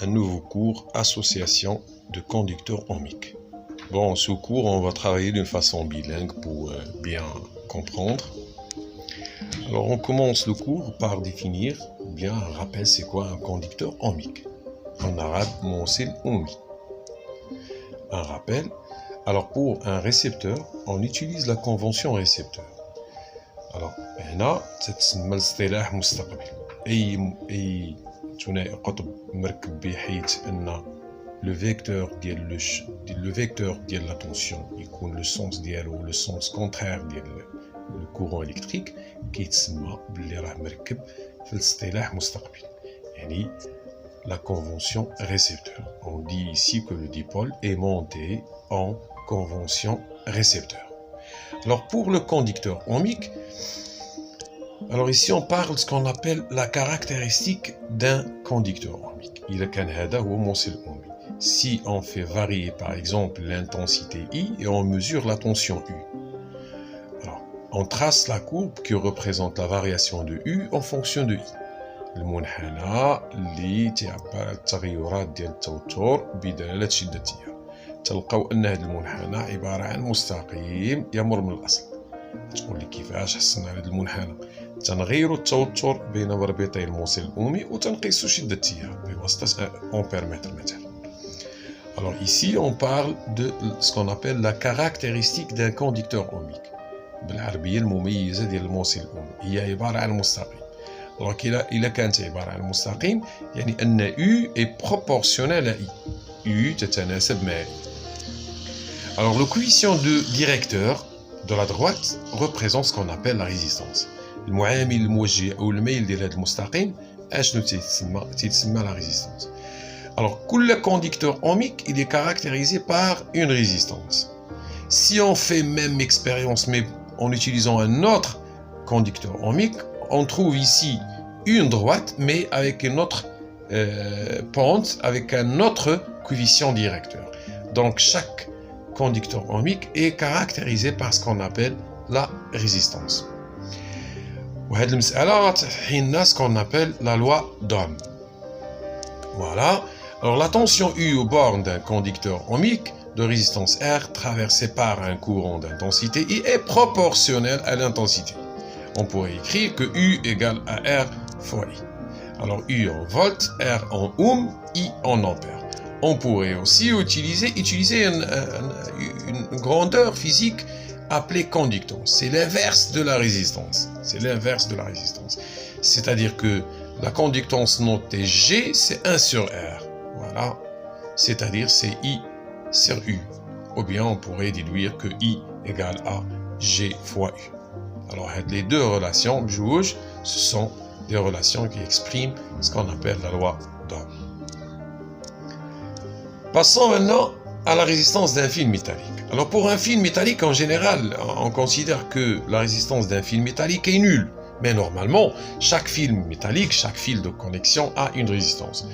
un nouveau cours association de conducteurs ohmiques. Bon, ce cours, on va travailler d'une façon bilingue pour bien comprendre. Alors, on commence le cours par définir, bien un rappel, c'est quoi un conducteur ohmique. En arabe, mosil ohmi. Un rappel. Alors, pour un récepteur, on utilise la convention récepteur. Alors, هنا تتسمى الاصطلاح مستقبل. أي ثنائي قطب مركب بحيث أن le vecteur ديال la tension يكون le sens ديالو le sens contraire ديال le courant électrique كيتسمى باللي راه مركب في الاصطلاح مستقبل. يعني la convention récepteur. On dit ici que le dipôle est monté en convention récepteur. Alors pour le conducteur ohmique, alors ici on parle de ce qu'on appelle la caractéristique d'un conducteur ohmique. Si on fait varier par exemple l'intensité I et on mesure la tension U. Alors on trace la courbe qui représente la variation de U en fonction de I. المنحنى اللي تعبر على التغيرات ديال التوتر بدلالة شدة التيار. تلقاو ان هذا المنحنى عبارة عن مستقيم يمر من الاصل. تقول لي كيفاش حصلنا على هذا المنحنى؟ تنغيروا التوتر بين مربطي الموصل الأومي وتنقيسوا شدة التيار بواسطة امبيرمتر مثلا. Alors ici on parle de ce qu'on appelle la caractéristique d'un conducteur ohmique. بالعربية المميزة ديال الموصل الأومي هي عبارة عن مستقيم. Alors إذا كانت عبارة عن مستقيم يعني أن U est proportionnel à I. U تتناسب مع I. Alors le coefficient de directeur de la droite représente ce qu'on appelle la résistance. المعامل الموجه أو الميل ديال هذا المستقيم أشنو تيتسمى la résistance. Alors كل conducteur ohmique il est caractérisé par une résistance. Si on fait même expérience mais en utilisant un autre conducteur ohmique, on trouve ici une droite mais avec une autre pente, avec un autre coefficient directeur. Donc chaque conducteur ohmique est caractérisé par ce qu'on appelle la résistance. وهذه المسألة تحينا ce qu'on appelle la loi d'Ohm. Voilà. Alors la tension U aux bornes d'un conducteur ohmique de résistance R traversé par un courant d'intensité I est proportionnel à l'intensité. On pourrait écrire que U égale à R fois I. Alors U en volts, R en ohm, I en ampères. On pourrait aussi utiliser une grandeur physique appelée conductance. C'est l'inverse de la résistance. C'est l'inverse de la résistance. C'est-à-dire que la conductance notée G, c'est 1 sur R. Voilà. C'est-à-dire c'est I sur U. Ou bien on pourrait déduire que I égale à G fois U. Alors les deux relations, ce sont des relations qui expriment ce qu'on appelle la loi d'Ohm. Passons maintenant à la résistance d'un fil métallique. Alors pour un fil métallique, en général, on considère que la résistance d'un fil métallique est nulle. Mais normalement, chaque fil métallique, chaque fil de connexion a une résistance.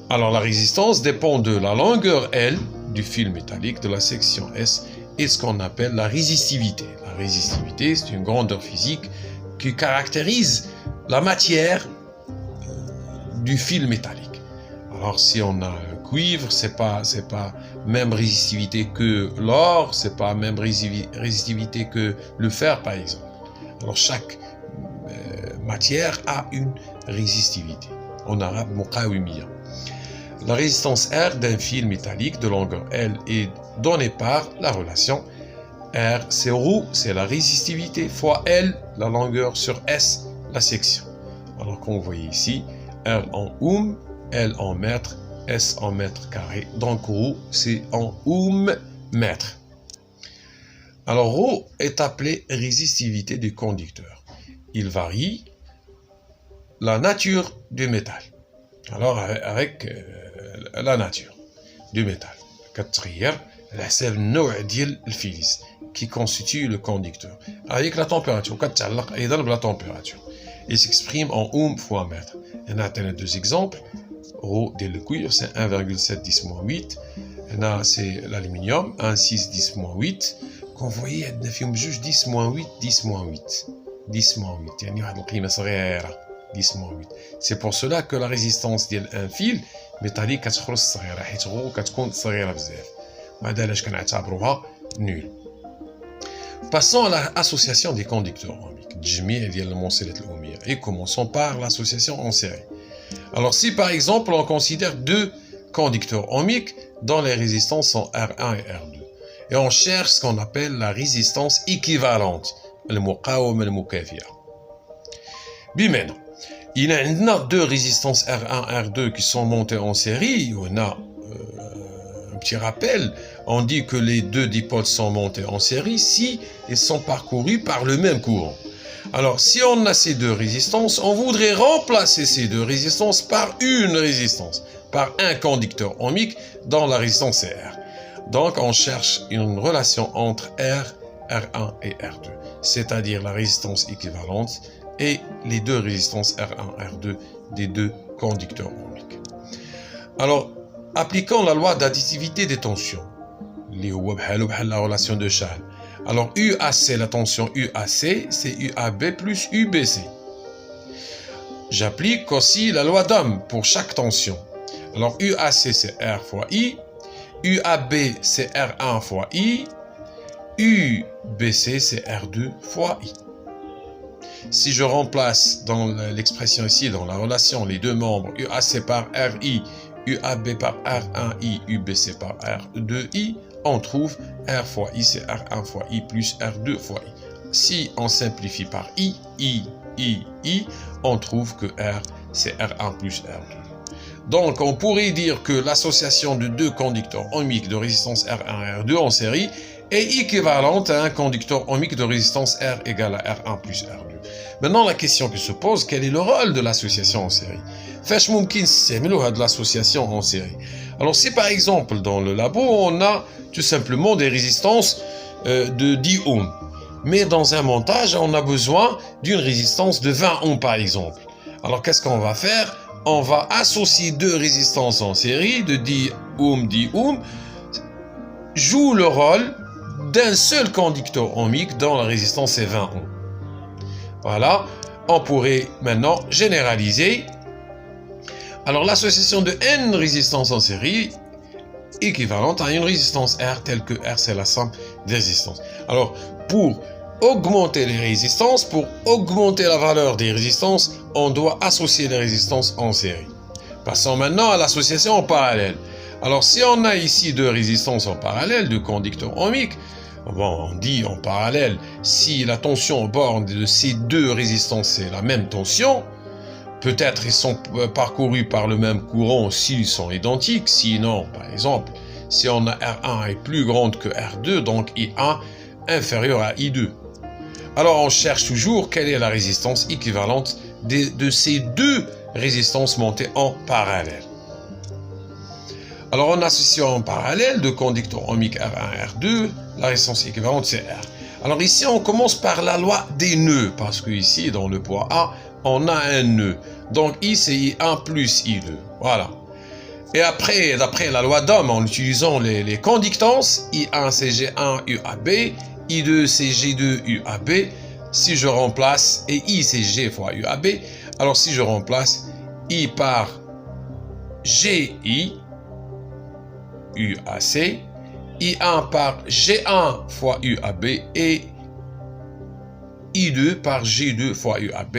Alors la résistance dépend de la longueur L du fil métallique, de la section S, et ce qu'on appelle la résistivité. La résistivité, c'est une grandeur physique qui caractérise la matière du fil métallique. Alors si on a un cuivre, c'est pas même résistivité que l'or, c'est pas même résistivité que le fer par exemple. Alors chaque matière a une résistivité. En arabe, muqawimiyya. La résistance R d'un fil métallique de longueur L est donnée par la relation R, c'est ρ, c'est la résistivité, fois L, la longueur sur S, la section. Alors qu'on voit ici, R en ohm, L en mètre, S en mètre carré. Donc ρ, c'est en ohm mètre. Alors ρ est appelé résistivité du conducteur. Il varie la nature du métal. Alors avec la nature du métal. كتغير على حساب النوع ديال الفلز qui constitue le conducteur. Avec la température, كتعلق أيضا بلا température. Il s'exprime en ohm fois mètre. On a deux exemples. Rho de le cuivre, c'est 1,7 10-8. C'est l'aluminium, 1,6 10-8. Qu'on voyait, il y a 10-8, 10-8. 10-8. يعني واحد القيمة صغيرة. 10-8. C'est pour cela que la résistance d'un fil métallique كتخرج صغيرة حيت غو كتكون صغيرة بزاف. وهذا علاش كنعتبروها nul. Passons à l'association des conducteurs ohmiques. التجميع ديال الموصلات الأوهمية. Et commençons par l'association en série. Alors si par exemple on considère deux conducteurs ohmiques dont les résistances sont R1 et R2 et on cherche ce qu'on appelle la résistance équivalente, المقاومة المكافئة. بمعنى il y a deux résistances R1 et R2 qui sont montées en série. On a un petit rappel, on dit que les deux dipoles sont montés en série si ils sont parcourus par le même courant. Alors, si on a ces deux résistances, on voudrait remplacer ces deux résistances par une résistance, par un conducteur ohmique dans la résistance R. Donc, on cherche une relation entre R1 et R2, c'est-à-dire la résistance équivalente et les deux résistances R1 et R2 des deux conducteurs ohmiques. Alors, appliquons la loi d'additivité des tensions, la relation de Charles. Alors, UAC, la tension UAC, c'est UAB plus UBC. J'applique aussi la loi d'Ohm pour chaque tension. Alors, UAC, c'est R fois I, UAB, c'est R1 fois I, UBC, c'est R2 fois I. Si je remplace dans l'expression ici, dans la relation, les deux membres, UAC par RI, UAB par R1I, UBC par R2I, on trouve R fois I, c'est R1 fois I plus R2 fois I. Si on simplifie par I, on trouve que R, c'est R1 plus R2. Donc, on pourrait dire que l'association de deux conducteurs ohmiques de résistance R1 et R2 en série est équivalente à un conducteur ohmique de résistance R égale à R1 plus R2. Maintenant, la question qui se pose, quel est le rôle de l'association en série? فاش ممكن نستعملوا هذه l'association en série? Alors, si par exemple, dans le labo, on a tout simplement des résistances de 10 ohms, mais dans un montage, on a besoin d'une résistance de 20 ohms par exemple. Alors, qu'est-ce qu'on va faire? On va associer deux résistances en série de 10 ohms, joue le rôle d'un seul conducteur ohmique dont la résistance est 20 ohms. Voilà, on pourrait maintenant généraliser. Alors, l'association de n résistances en série équivalente à une résistance R, telle que R, c'est la somme des résistances. Alors, pour augmenter les résistances, pour augmenter la valeur des résistances, on doit associer les résistances en série. Passons maintenant à l'association en parallèle. Alors, si on a ici deux résistances en parallèle, deux conducteurs ohmiques, bon, on dit en parallèle, si la tension au bord de ces deux résistances c'est la même tension, peut-être ils sont parcourus par le même courant s'ils sont identiques. Sinon, par exemple, si on a R1 est plus grande que R2, donc I1 inférieur à I2. Alors, on cherche toujours quelle est la résistance équivalente de ces deux résistances montées en parallèle. Alors, en associant en parallèle deux conducteurs ohmiques R1 et R2, la résistance équivalente c'est R. Alors ici, on commence par la loi des nœuds, parce que ici, dans le poids A, on a un nœud. Donc I, c'est I1 plus I2. Voilà. Et après, d'après la loi d'Ohm, en utilisant les conductances, I1, c'est G1 UAB, I2, c'est G2 UAB. Si je remplace, et I, c'est G fois UAB, alors si je remplace I par GI, UAC, I1 par G1 fois UAB et I2 par G2 fois UAB.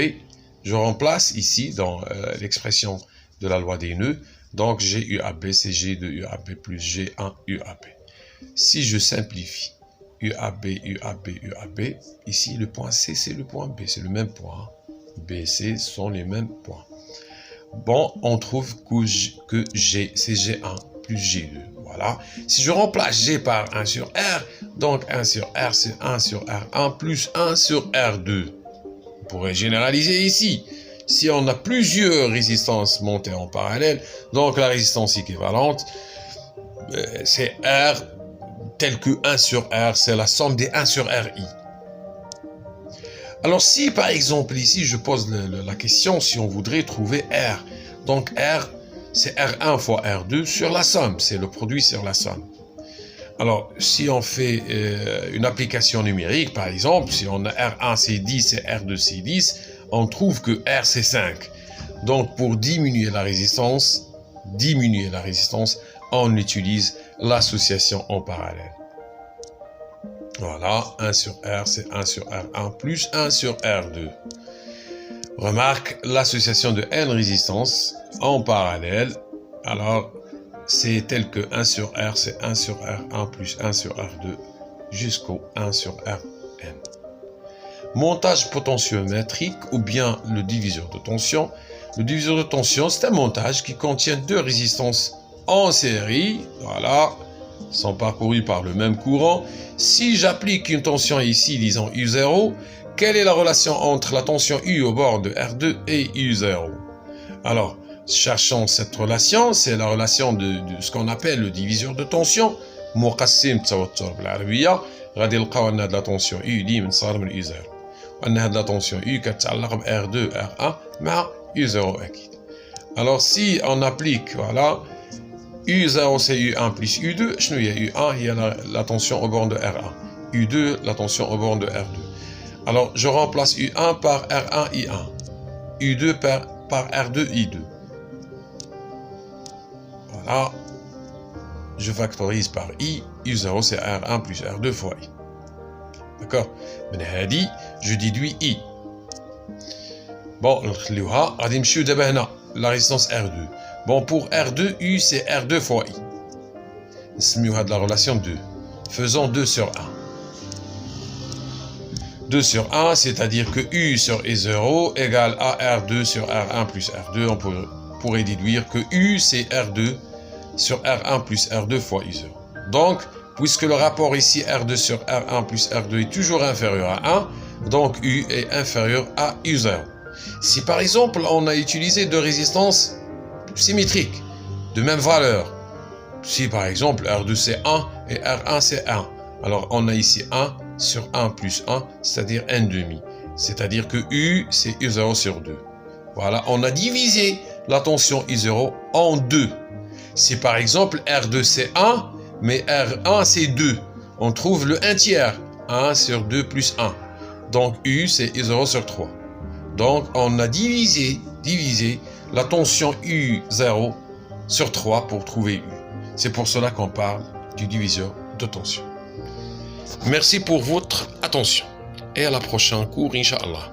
Je remplace ici dans l'expression de la loi des nœuds. Donc GUAB, c'est G2 UAB plus G1 UAB. Si je simplifie UAB, UAB, UAB, ici le point C, c'est le point B, c'est le même point. B et C sont les mêmes points. Bon, on trouve que G, c'est G1 plus G2. Voilà. Si je remplace G par 1 sur R, donc 1 sur R, c'est 1 sur R1 plus 1 sur R2. On pourrait généraliser ici. Si on a plusieurs résistances montées en parallèle, donc la résistance équivalente, c'est R, tel que 1 sur R, c'est la somme des 1 sur RI. Alors si par exemple ici, je pose la question, si on voudrait trouver R, donc R, c'est R1 fois R2 sur la somme, c'est le produit sur la somme. Alors, si on fait une application numérique, par exemple, si on a R1 c'est 10 et R2 c'est 10, on trouve que R c'est 5. Donc pour diminuer la résistance, on utilise l'association en parallèle. Voilà, 1 sur R, c'est 1 sur R1 plus 1 sur R2. Remarque, l'association de N résistances en parallèle, alors c'est tel que 1 sur R, c'est 1 sur R1 plus 1 sur R2 jusqu'au 1 sur Rn. Montage potentiométrique ou bien le diviseur de tension. Le diviseur de tension, c'est un montage qui contient deux résistances en série, voilà, sont parcourues par le même courant. Si j'applique une tension ici, disons U0, quelle est la relation entre la tension U au bord de R2 et U0? Alors, cherchons cette relation, c'est la relation de ce qu'on appelle le diviseur de tension. مقسم توتر بالعربية غادي نلقاو عندنا la tension U ديما صغر من U0. وعندنا هاد la tension U كتعلق ب R2 R1 مع U0 أكيد. Alors si on applique, voilà, U0 c'est U1 plus U2, شنو هي U1 هي la tension au bord de R1. U2 la tension au bord de R2. Alors je remplace U1 par R1 I1. U2 par R2 I2. Voilà. Je factorise par I. U0 c'est R1 plus R2 fois I. D'accord? Je déduis I. Bon, نخليوها غادي نمشيو دابا هنا la résistance R2. Bon, pour R2, U c'est R2 fois I. نسميو هاد la relation 2. Faisons 2 sur 1. 2 sur 1, c'est-à-dire que U sur I0 égale à R2 sur R1 plus R2. On pourrait déduire que U c'est R2 sur R1 plus R2 fois U0. Donc, puisque le rapport ici R2 sur R1 plus R2 est toujours inférieur à 1, donc U est inférieur à U0. Si par exemple on a utilisé deux résistances symétriques, de même valeur, si par exemple R2 c'est 1 et R1 c'est 1, alors on a ici 1 sur 1 plus 1, c'est-à-dire 1 demi. C'est-à-dire que U c'est U0 sur 2. Voilà, on a divisé la tension I0 en 2. Si par exemple R2 c'est 1, mais R1 c'est 2, on trouve le 1 tiers, 1 sur 2 plus 1. Donc U c'est I0 sur 3. Donc on a divisé la tension U0 sur 3 pour trouver U. C'est pour cela qu'on parle du diviseur de tension. Merci pour votre attention et à la prochaine cours, Inch'Allah.